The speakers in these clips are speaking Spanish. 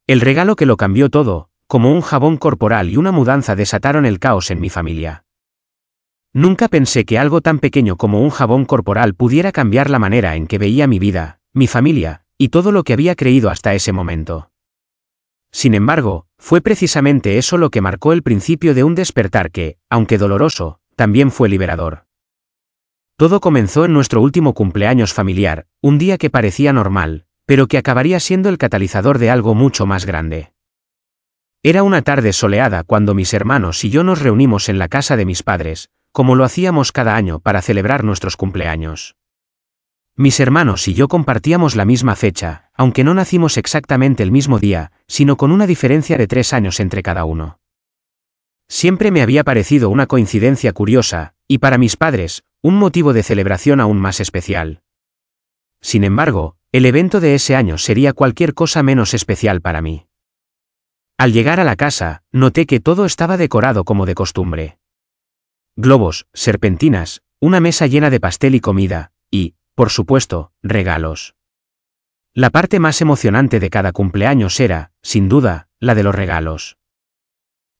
El regalo que lo cambió todo, como un jabón corporal y una mudanza, desataron el caos en mi familia. Nunca pensé que algo tan pequeño como un jabón corporal pudiera cambiar la manera en que veía mi vida, mi familia, y todo lo que había creído hasta ese momento. Sin embargo, fue precisamente eso lo que marcó el principio de un despertar que, aunque doloroso, también fue liberador. Todo comenzó en nuestro último cumpleaños familiar, un día que parecía normal, pero que acabaría siendo el catalizador de algo mucho más grande. Era una tarde soleada cuando mis hermanos y yo nos reunimos en la casa de mis padres, como lo hacíamos cada año para celebrar nuestros cumpleaños. Mis hermanos y yo compartíamos la misma fecha, aunque no nacimos exactamente el mismo día, sino con una diferencia de 3 años entre cada uno. Siempre me había parecido una coincidencia curiosa, y para mis padres, un motivo de celebración aún más especial. Sin embargo, el evento de ese año sería cualquier cosa menos especial para mí. Al llegar a la casa, noté que todo estaba decorado como de costumbre. Globos, serpentinas, una mesa llena de pastel y comida, y, por supuesto, regalos. La parte más emocionante de cada cumpleaños era, sin duda, la de los regalos.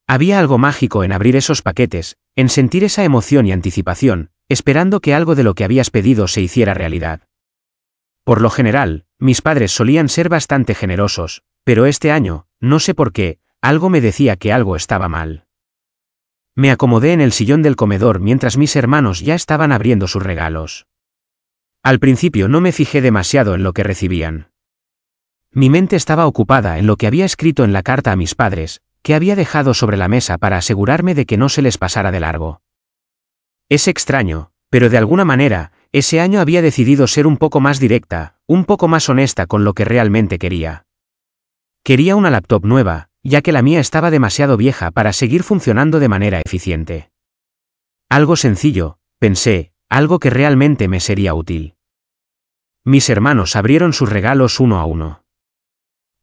Había algo mágico en abrir esos paquetes, en sentir esa emoción y anticipación, esperando que algo de lo que habías pedido se hiciera realidad. Por lo general, mis padres solían ser bastante generosos, pero este año, no sé por qué, algo me decía que algo estaba mal. Me acomodé en el sillón del comedor mientras mis hermanos ya estaban abriendo sus regalos. Al principio no me fijé demasiado en lo que recibían. Mi mente estaba ocupada en lo que había escrito en la carta a mis padres, que había dejado sobre la mesa para asegurarme de que no se les pasara de largo. Es extraño, pero de alguna manera, ese año había decidido ser un poco más directa, un poco más honesta con lo que realmente quería. Quería una laptop nueva, ya que la mía estaba demasiado vieja para seguir funcionando de manera eficiente. Algo sencillo, pensé, algo que realmente me sería útil. Mis hermanos abrieron sus regalos uno a uno.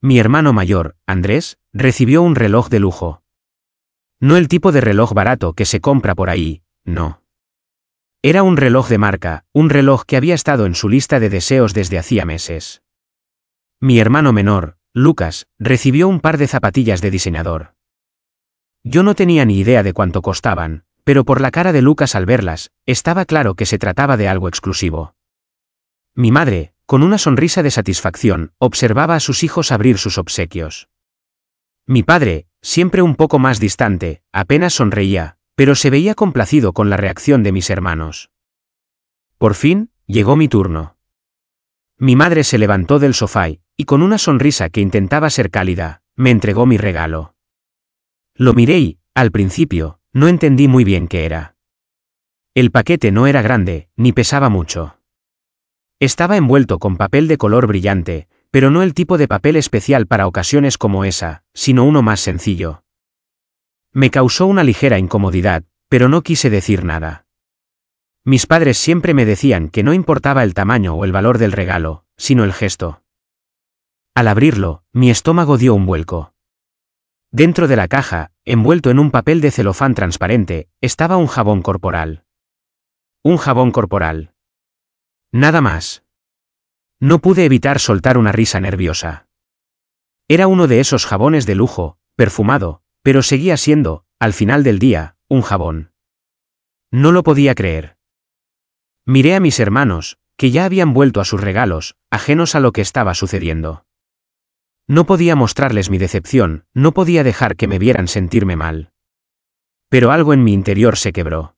Mi hermano mayor, Andrés, recibió un reloj de lujo. No el tipo de reloj barato que se compra por ahí, no. Era un reloj de marca, un reloj que había estado en su lista de deseos desde hacía meses. Mi hermano menor, Lucas, recibió un par de zapatillas de diseñador. Yo no tenía ni idea de cuánto costaban, pero por la cara de Lucas al verlas, estaba claro que se trataba de algo exclusivo. Mi madre, con una sonrisa de satisfacción, observaba a sus hijos abrir sus obsequios. Mi padre, siempre un poco más distante, apenas sonreía, pero se veía complacido con la reacción de mis hermanos. Por fin, llegó mi turno. Mi madre se levantó del sofá y con una sonrisa que intentaba ser cálida, me entregó mi regalo. Lo miré y, al principio, no entendí muy bien qué era. El paquete no era grande, ni pesaba mucho. Estaba envuelto con papel de color brillante, pero no el tipo de papel especial para ocasiones como esa, sino uno más sencillo. Me causó una ligera incomodidad, pero no quise decir nada. Mis padres siempre me decían que no importaba el tamaño o el valor del regalo, sino el gesto. Al abrirlo, mi estómago dio un vuelco. Dentro de la caja, envuelto en un papel de celofán transparente, estaba un jabón corporal. Un jabón corporal. Nada más. No pude evitar soltar una risa nerviosa. Era uno de esos jabones de lujo, perfumado, pero seguía siendo, al final del día, un jabón. No lo podía creer. Miré a mis hermanos, que ya habían vuelto a sus regalos, ajenos a lo que estaba sucediendo. No podía mostrarles mi decepción, no podía dejar que me vieran sentirme mal. Pero algo en mi interior se quebró.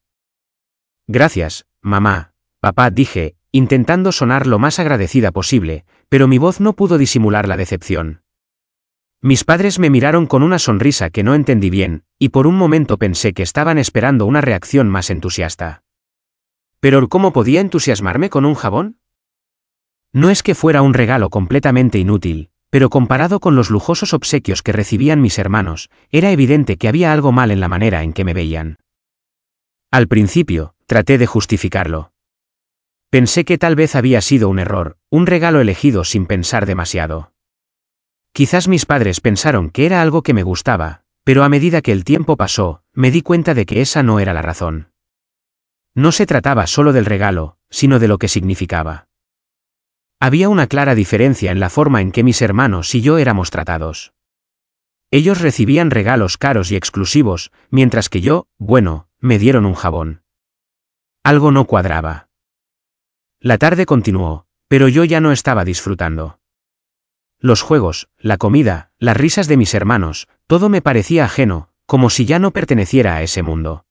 Gracias, mamá, papá, dije, intentando sonar lo más agradecida posible, pero mi voz no pudo disimular la decepción. Mis padres me miraron con una sonrisa que no entendí bien, y por un momento pensé que estaban esperando una reacción más entusiasta. ¿Pero cómo podía entusiasmarme con un jabón? No es que fuera un regalo completamente inútil, pero comparado con los lujosos obsequios que recibían mis hermanos, era evidente que había algo mal en la manera en que me veían. Al principio, traté de justificarlo. Pensé que tal vez había sido un error, un regalo elegido sin pensar demasiado. Quizás mis padres pensaron que era algo que me gustaba, pero a medida que el tiempo pasó, me di cuenta de que esa no era la razón. No se trataba solo del regalo, sino de lo que significaba. Había una clara diferencia en la forma en que mis hermanos y yo éramos tratados. Ellos recibían regalos caros y exclusivos, mientras que yo, bueno, me dieron un jabón. Algo no cuadraba. La tarde continuó, pero yo ya no estaba disfrutando. Los juegos, la comida, las risas de mis hermanos, todo me parecía ajeno, como si ya no perteneciera a ese mundo.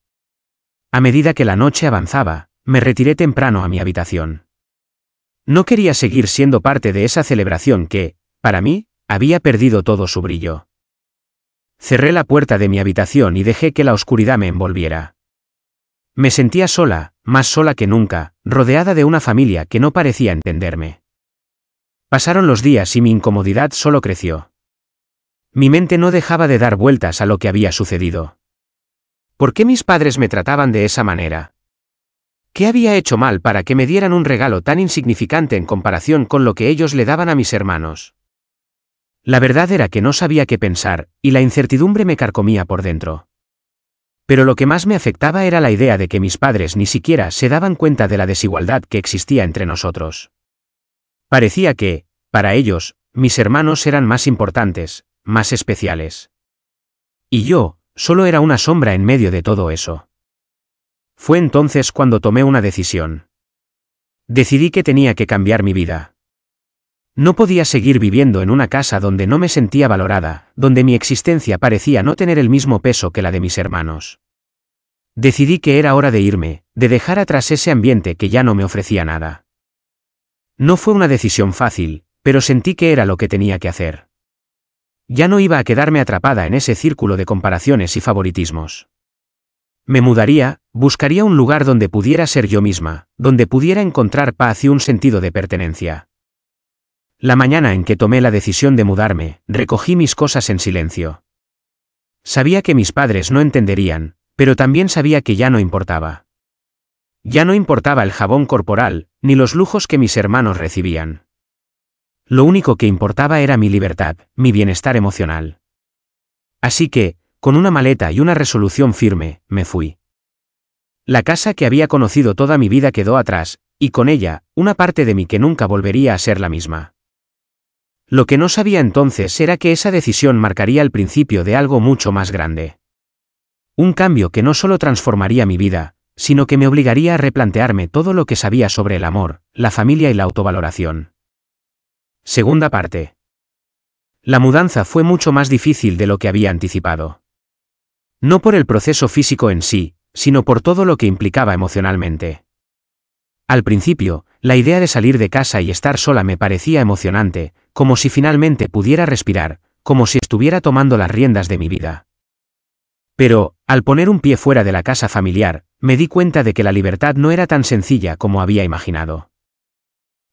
A medida que la noche avanzaba, me retiré temprano a mi habitación. No quería seguir siendo parte de esa celebración que, para mí, había perdido todo su brillo. Cerré la puerta de mi habitación y dejé que la oscuridad me envolviera. Me sentía sola, más sola que nunca, rodeada de una familia que no parecía entenderme. Pasaron los días y mi incomodidad solo creció. Mi mente no dejaba de dar vueltas a lo que había sucedido. ¿Por qué mis padres me trataban de esa manera? ¿Qué había hecho mal para que me dieran un regalo tan insignificante en comparación con lo que ellos le daban a mis hermanos? La verdad era que no sabía qué pensar, y la incertidumbre me carcomía por dentro. Pero lo que más me afectaba era la idea de que mis padres ni siquiera se daban cuenta de la desigualdad que existía entre nosotros. Parecía que, para ellos, mis hermanos eran más importantes, más especiales. Y yo, solo era una sombra en medio de todo eso. Fue entonces cuando tomé una decisión. Decidí que tenía que cambiar mi vida. No podía seguir viviendo en una casa donde no me sentía valorada, donde mi existencia parecía no tener el mismo peso que la de mis hermanos. Decidí que era hora de irme, de dejar atrás ese ambiente que ya no me ofrecía nada. No fue una decisión fácil, pero sentí que era lo que tenía que hacer. Ya no iba a quedarme atrapada en ese círculo de comparaciones y favoritismos. Me mudaría, buscaría un lugar donde pudiera ser yo misma, donde pudiera encontrar paz y un sentido de pertenencia. La mañana en que tomé la decisión de mudarme, recogí mis cosas en silencio. Sabía que mis padres no entenderían, pero también sabía que ya no importaba. Ya no importaba el jabón corporal, ni los lujos que mis hermanos recibían. Lo único que importaba era mi libertad, mi bienestar emocional. Así que, con una maleta y una resolución firme, me fui. La casa que había conocido toda mi vida quedó atrás, y con ella, una parte de mí que nunca volvería a ser la misma. Lo que no sabía entonces era que esa decisión marcaría el principio de algo mucho más grande. Un cambio que no solo transformaría mi vida, sino que me obligaría a replantearme todo lo que sabía sobre el amor, la familia y la autovaloración. Segunda parte. La mudanza fue mucho más difícil de lo que había anticipado. No por el proceso físico en sí, sino por todo lo que implicaba emocionalmente. Al principio, la idea de salir de casa y estar sola me parecía emocionante, como si finalmente pudiera respirar, como si estuviera tomando las riendas de mi vida. Pero, al poner un pie fuera de la casa familiar, me di cuenta de que la libertad no era tan sencilla como había imaginado.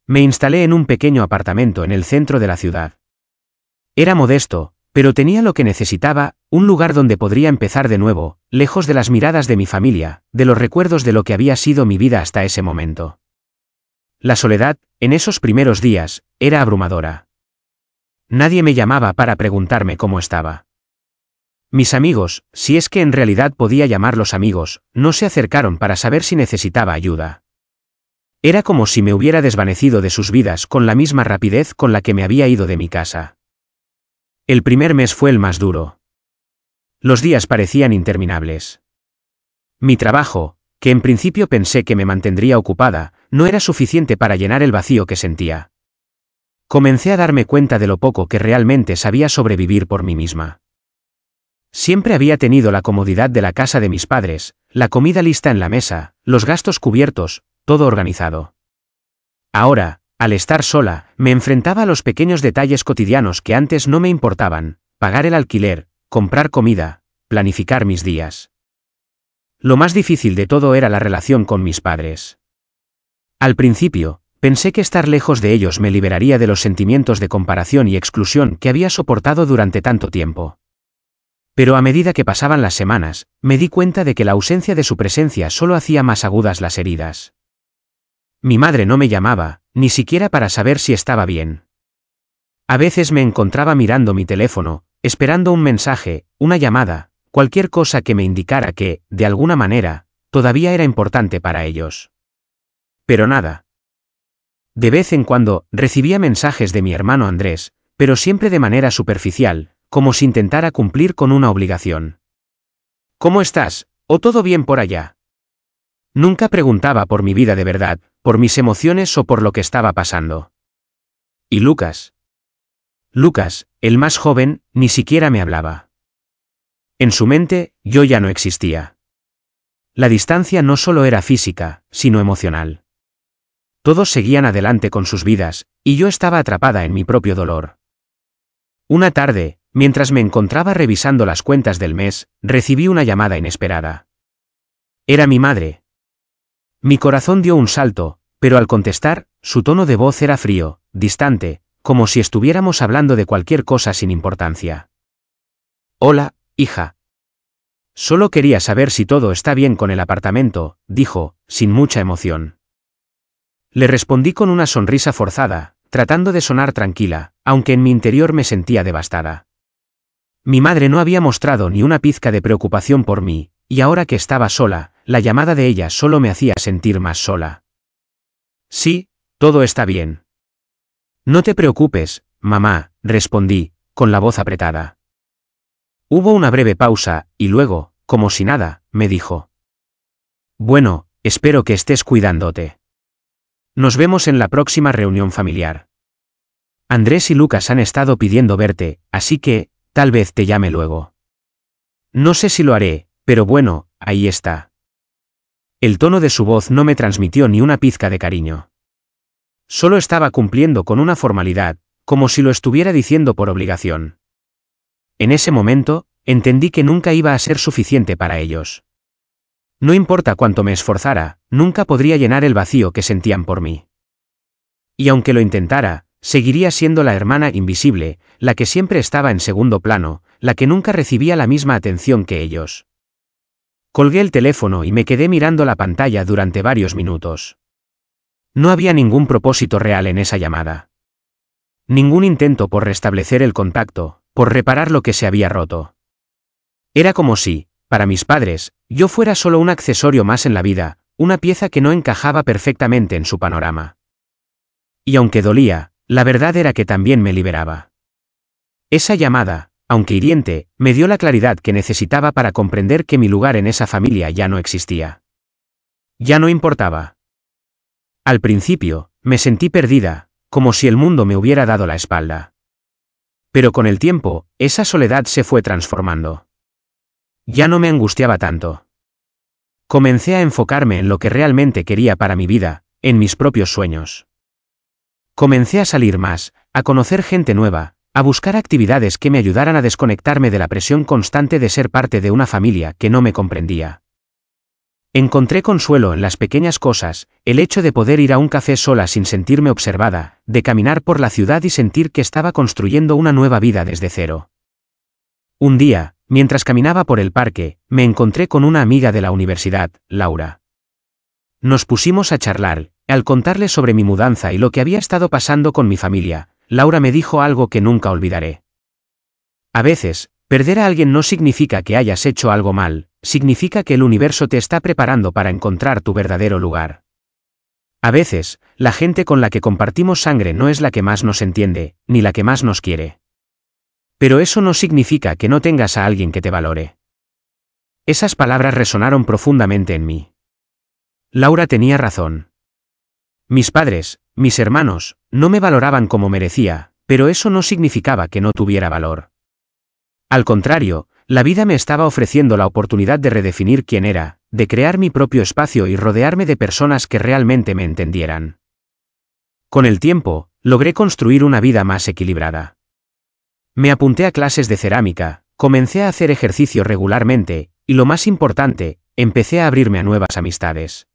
Me instalé en un pequeño apartamento en el centro de la ciudad. Era modesto, pero tenía lo que necesitaba, un lugar donde podría empezar de nuevo, lejos de las miradas de mi familia, de los recuerdos de lo que había sido mi vida hasta ese momento. La soledad, en esos primeros días, era abrumadora. Nadie me llamaba para preguntarme cómo estaba. Mis amigos, si es que en realidad podía llamarlos amigos, no se acercaron para saber si necesitaba ayuda. Era como si me hubiera desvanecido de sus vidas con la misma rapidez con la que me había ido de mi casa. El primer mes fue el más duro. Los días parecían interminables. Mi trabajo, que en principio pensé que me mantendría ocupada, no era suficiente para llenar el vacío que sentía. Comencé a darme cuenta de lo poco que realmente sabía sobrevivir por mí misma. Siempre había tenido la comodidad de la casa de mis padres, la comida lista en la mesa, los gastos cubiertos, todo organizado. Ahora, al estar sola, me enfrentaba a los pequeños detalles cotidianos que antes no me importaban: pagar el alquiler, comprar comida, planificar mis días. Lo más difícil de todo era la relación con mis padres. Al principio, pensé que estar lejos de ellos me liberaría de los sentimientos de comparación y exclusión que había soportado durante tanto tiempo. Pero a medida que pasaban las semanas, me di cuenta de que la ausencia de su presencia solo hacía más agudas las heridas. Mi madre no me llamaba, ni siquiera para saber si estaba bien. A veces me encontraba mirando mi teléfono, esperando un mensaje, una llamada, cualquier cosa que me indicara que, de alguna manera, todavía era importante para ellos. Pero nada. De vez en cuando, recibía mensajes de mi hermano Andrés, pero siempre de manera superficial, como si intentara cumplir con una obligación. ¿Cómo estás? ¿O todo bien por allá? Nunca preguntaba por mi vida de verdad, por mis emociones o por lo que estaba pasando. ¿Y Lucas? Lucas, el más joven, ni siquiera me hablaba. En su mente, yo ya no existía. La distancia no solo era física, sino emocional. Todos seguían adelante con sus vidas, y yo estaba atrapada en mi propio dolor. Una tarde, mientras me encontraba revisando las cuentas del mes, recibí una llamada inesperada. Era mi madre. Mi corazón dio un salto, pero al contestar, su tono de voz era frío, distante, como si estuviéramos hablando de cualquier cosa sin importancia. Hola, hija. Solo quería saber si todo está bien con el apartamento, dijo, sin mucha emoción. Le respondí con una sonrisa forzada, tratando de sonar tranquila, aunque en mi interior me sentía devastada. Mi madre no había mostrado ni una pizca de preocupación por mí, y ahora que estaba sola, la llamada de ella solo me hacía sentir más sola. Sí, todo está bien. No te preocupes, mamá, respondí, con la voz apretada. Hubo una breve pausa, y luego, como si nada, me dijo. Bueno, espero que estés cuidándote. Nos vemos en la próxima reunión familiar. Andrés y Lucas han estado pidiendo verte, así que, tal vez te llame luego. No sé si lo haré, pero bueno, ahí está. El tono de su voz no me transmitió ni una pizca de cariño. Solo estaba cumpliendo con una formalidad, como si lo estuviera diciendo por obligación. En ese momento, entendí que nunca iba a ser suficiente para ellos. No importa cuánto me esforzara, nunca podría llenar el vacío que sentían por mí. Y aunque lo intentara, seguiría siendo la hermana invisible, la que siempre estaba en segundo plano, la que nunca recibía la misma atención que ellos. Colgué el teléfono y me quedé mirando la pantalla durante varios minutos. No había ningún propósito real en esa llamada. Ningún intento por restablecer el contacto, por reparar lo que se había roto. Era como si, para mis padres, yo fuera solo un accesorio más en la vida, una pieza que no encajaba perfectamente en su panorama. Y aunque dolía, la verdad era que también me liberaba. Esa llamada, aunque hiriente, me dio la claridad que necesitaba para comprender que mi lugar en esa familia ya no existía. Ya no importaba. Al principio, me sentí perdida, como si el mundo me hubiera dado la espalda. Pero con el tiempo, esa soledad se fue transformando. Ya no me angustiaba tanto. Comencé a enfocarme en lo que realmente quería para mi vida, en mis propios sueños. Comencé a salir más, a conocer gente nueva, a buscar actividades que me ayudaran a desconectarme de la presión constante de ser parte de una familia que no me comprendía. Encontré consuelo en las pequeñas cosas, el hecho de poder ir a un café sola sin sentirme observada, de caminar por la ciudad y sentir que estaba construyendo una nueva vida desde cero. Un día, mientras caminaba por el parque, me encontré con una amiga de la universidad, Laura. Nos pusimos a charlar, al contarle sobre mi mudanza y lo que había estado pasando con mi familia, Laura me dijo algo que nunca olvidaré. A veces, perder a alguien no significa que hayas hecho algo mal, significa que el universo te está preparando para encontrar tu verdadero lugar. A veces, la gente con la que compartimos sangre no es la que más nos entiende, ni la que más nos quiere. Pero eso no significa que no tengas a alguien que te valore. Esas palabras resonaron profundamente en mí. Laura tenía razón. Mis padres, mis hermanos, no me valoraban como merecía, pero eso no significaba que no tuviera valor. Al contrario, la vida me estaba ofreciendo la oportunidad de redefinir quién era, de crear mi propio espacio y rodearme de personas que realmente me entendieran. Con el tiempo, logré construir una vida más equilibrada. Me apunté a clases de cerámica, comencé a hacer ejercicio regularmente, y lo más importante, empecé a abrirme a nuevas amistades.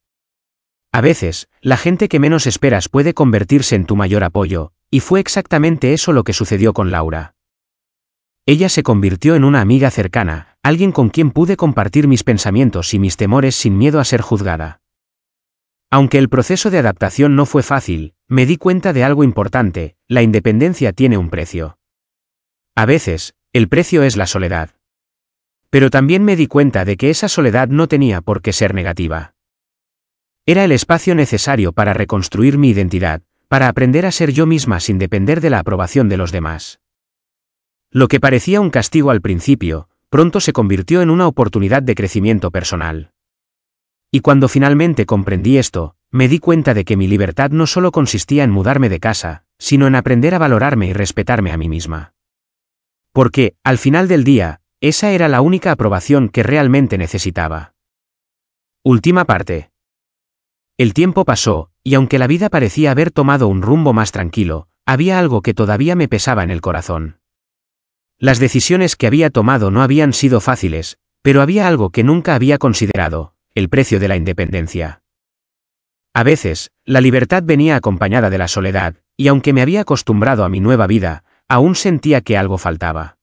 A veces, la gente que menos esperas puede convertirse en tu mayor apoyo, y fue exactamente eso lo que sucedió con Laura. Ella se convirtió en una amiga cercana, alguien con quien pude compartir mis pensamientos y mis temores sin miedo a ser juzgada. Aunque el proceso de adaptación no fue fácil, me di cuenta de algo importante: la independencia tiene un precio. A veces, el precio es la soledad. Pero también me di cuenta de que esa soledad no tenía por qué ser negativa. Era el espacio necesario para reconstruir mi identidad, para aprender a ser yo misma sin depender de la aprobación de los demás. Lo que parecía un castigo al principio, pronto se convirtió en una oportunidad de crecimiento personal. Y cuando finalmente comprendí esto, me di cuenta de que mi libertad no solo consistía en mudarme de casa, sino en aprender a valorarme y respetarme a mí misma. Porque, al final del día, esa era la única aprobación que realmente necesitaba. Última parte. El tiempo pasó, y aunque la vida parecía haber tomado un rumbo más tranquilo, había algo que todavía me pesaba en el corazón. Las decisiones que había tomado no habían sido fáciles, pero había algo que nunca había considerado: el precio de la independencia. A veces, la libertad venía acompañada de la soledad, y aunque me había acostumbrado a mi nueva vida, aún sentía que algo faltaba.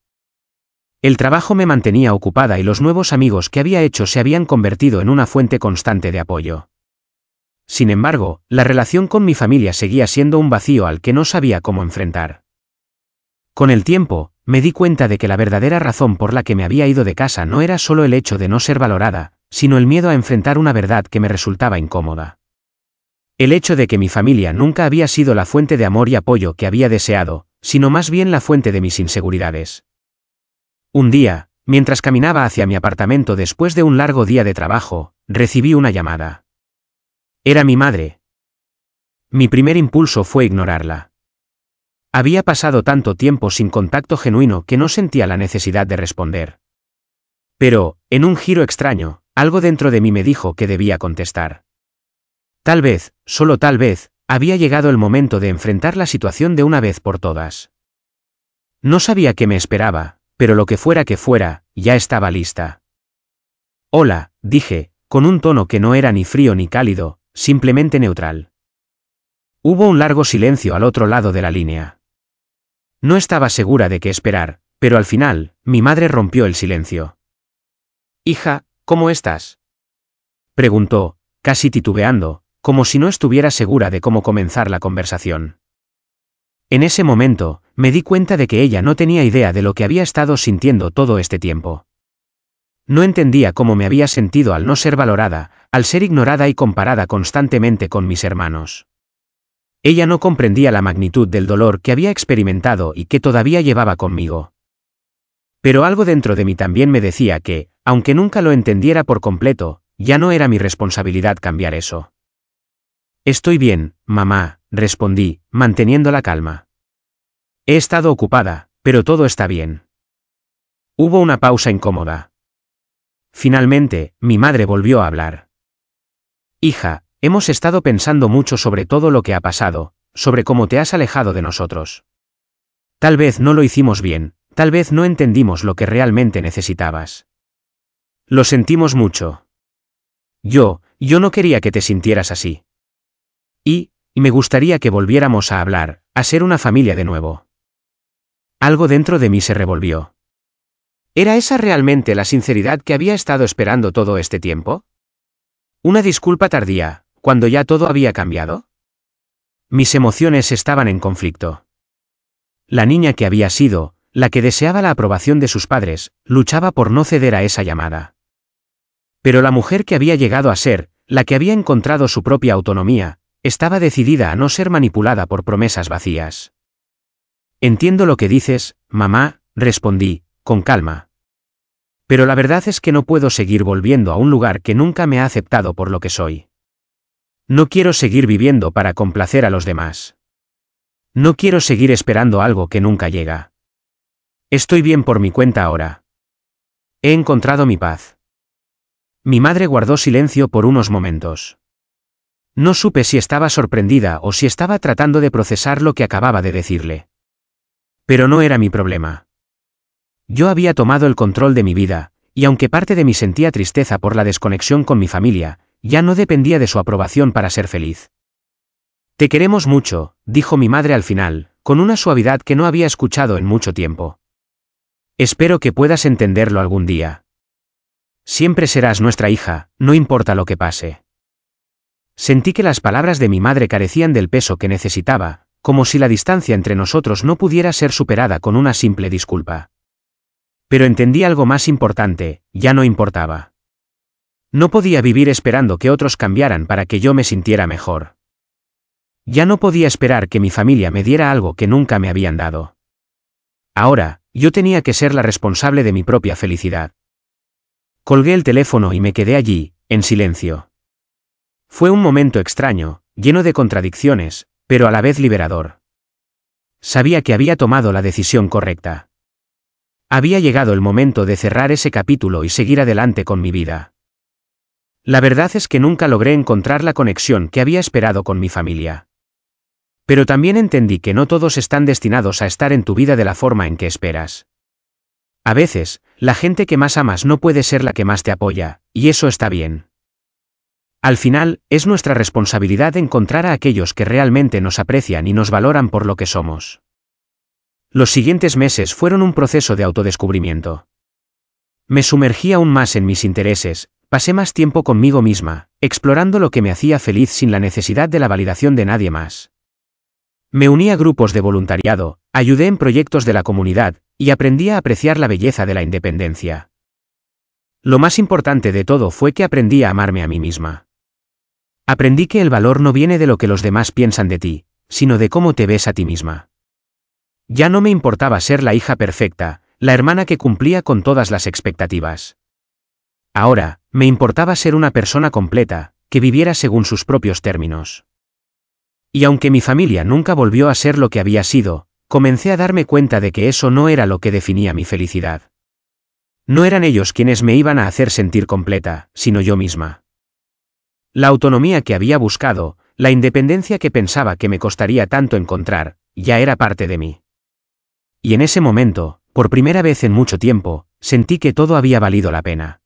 El trabajo me mantenía ocupada y los nuevos amigos que había hecho se habían convertido en una fuente constante de apoyo. Sin embargo, la relación con mi familia seguía siendo un vacío al que no sabía cómo enfrentar. Con el tiempo, me di cuenta de que la verdadera razón por la que me había ido de casa no era solo el hecho de no ser valorada, sino el miedo a enfrentar una verdad que me resultaba incómoda. El hecho de que mi familia nunca había sido la fuente de amor y apoyo que había deseado, sino más bien la fuente de mis inseguridades. Un día, mientras caminaba hacia mi apartamento después de un largo día de trabajo, recibí una llamada. Era mi madre. Mi primer impulso fue ignorarla. Había pasado tanto tiempo sin contacto genuino que no sentía la necesidad de responder. Pero, en un giro extraño, algo dentro de mí me dijo que debía contestar. Tal vez, solo tal vez, había llegado el momento de enfrentar la situación de una vez por todas. No sabía qué me esperaba, pero lo que fuera, ya estaba lista. Hola, dije, con un tono que no era ni frío ni cálido, simplemente neutral. Hubo un largo silencio al otro lado de la línea. No estaba segura de qué esperar, pero al final, mi madre rompió el silencio. «Hija, ¿cómo estás?», preguntó, casi titubeando, como si no estuviera segura de cómo comenzar la conversación. En ese momento, me di cuenta de que ella no tenía idea de lo que había estado sintiendo todo este tiempo. No entendía cómo me había sentido al no ser valorada, al ser ignorada y comparada constantemente con mis hermanos. Ella no comprendía la magnitud del dolor que había experimentado y que todavía llevaba conmigo. Pero algo dentro de mí también me decía que, aunque nunca lo entendiera por completo, ya no era mi responsabilidad cambiar eso. «Estoy bien, mamá», respondí, manteniendo la calma. «He estado ocupada, pero todo está bien». Hubo una pausa incómoda. Finalmente, mi madre volvió a hablar. «Hija, hemos estado pensando mucho sobre todo lo que ha pasado, sobre cómo te has alejado de nosotros. Tal vez no lo hicimos bien, tal vez no entendimos lo que realmente necesitabas. Lo sentimos mucho. Yo no quería que te sintieras así. Y me gustaría que volviéramos a hablar, a ser una familia de nuevo». Algo dentro de mí se revolvió. ¿Era esa realmente la sinceridad que había estado esperando todo este tiempo? ¿Una disculpa tardía, cuando ya todo había cambiado? Mis emociones estaban en conflicto. La niña que había sido, la que deseaba la aprobación de sus padres, luchaba por no ceder a esa llamada. Pero la mujer que había llegado a ser, la que había encontrado su propia autonomía, estaba decidida a no ser manipulada por promesas vacías. «Entiendo lo que dices, mamá», respondí, con calma. «Pero la verdad es que no puedo seguir volviendo a un lugar que nunca me ha aceptado por lo que soy. No quiero seguir viviendo para complacer a los demás. No quiero seguir esperando algo que nunca llega. Estoy bien por mi cuenta ahora. He encontrado mi paz». Mi madre guardó silencio por unos momentos. No supe si estaba sorprendida o si estaba tratando de procesar lo que acababa de decirle. Pero no era mi problema. Yo había tomado el control de mi vida, y aunque parte de mí sentía tristeza por la desconexión con mi familia, ya no dependía de su aprobación para ser feliz. «Te queremos mucho», dijo mi madre al final, con una suavidad que no había escuchado en mucho tiempo. «Espero que puedas entenderlo algún día. Siempre serás nuestra hija, no importa lo que pase». Sentí que las palabras de mi madre carecían del peso que necesitaba, como si la distancia entre nosotros no pudiera ser superada con una simple disculpa. Pero entendí algo más importante: ya no importaba. No podía vivir esperando que otros cambiaran para que yo me sintiera mejor. Ya no podía esperar que mi familia me diera algo que nunca me habían dado. Ahora, Yo tenía que ser la responsable de mi propia felicidad. Colgué el teléfono y me quedé allí, en silencio. Fue un momento extraño, lleno de contradicciones, pero a la vez liberador. Sabía que había tomado la decisión correcta. Había llegado el momento de cerrar ese capítulo y seguir adelante con mi vida. La verdad es que nunca logré encontrar la conexión que había esperado con mi familia. Pero también entendí que no todos están destinados a estar en tu vida de la forma en que esperas. A veces, la gente que más amas no puede ser la que más te apoya, y eso está bien. Al final, es nuestra responsabilidad encontrar a aquellos que realmente nos aprecian y nos valoran por lo que somos. Los siguientes meses fueron un proceso de autodescubrimiento. Me sumergí aún más en mis intereses, pasé más tiempo conmigo misma, explorando lo que me hacía feliz sin la necesidad de la validación de nadie más. Me uní a grupos de voluntariado, ayudé en proyectos de la comunidad, y aprendí a apreciar la belleza de la independencia. Lo más importante de todo fue que aprendí a amarme a mí misma. Aprendí que el valor no viene de lo que los demás piensan de ti, sino de cómo te ves a ti misma. Ya no me importaba ser la hija perfecta, la hermana que cumplía con todas las expectativas. Ahora, me importaba ser una persona completa, que viviera según sus propios términos. Y aunque mi familia nunca volvió a ser lo que había sido, comencé a darme cuenta de que eso no era lo que definía mi felicidad. No eran ellos quienes me iban a hacer sentir completa, sino yo misma. La autonomía que había buscado, la independencia que pensaba que me costaría tanto encontrar, ya era parte de mí. Y en ese momento, por primera vez en mucho tiempo, sentí que todo había valido la pena.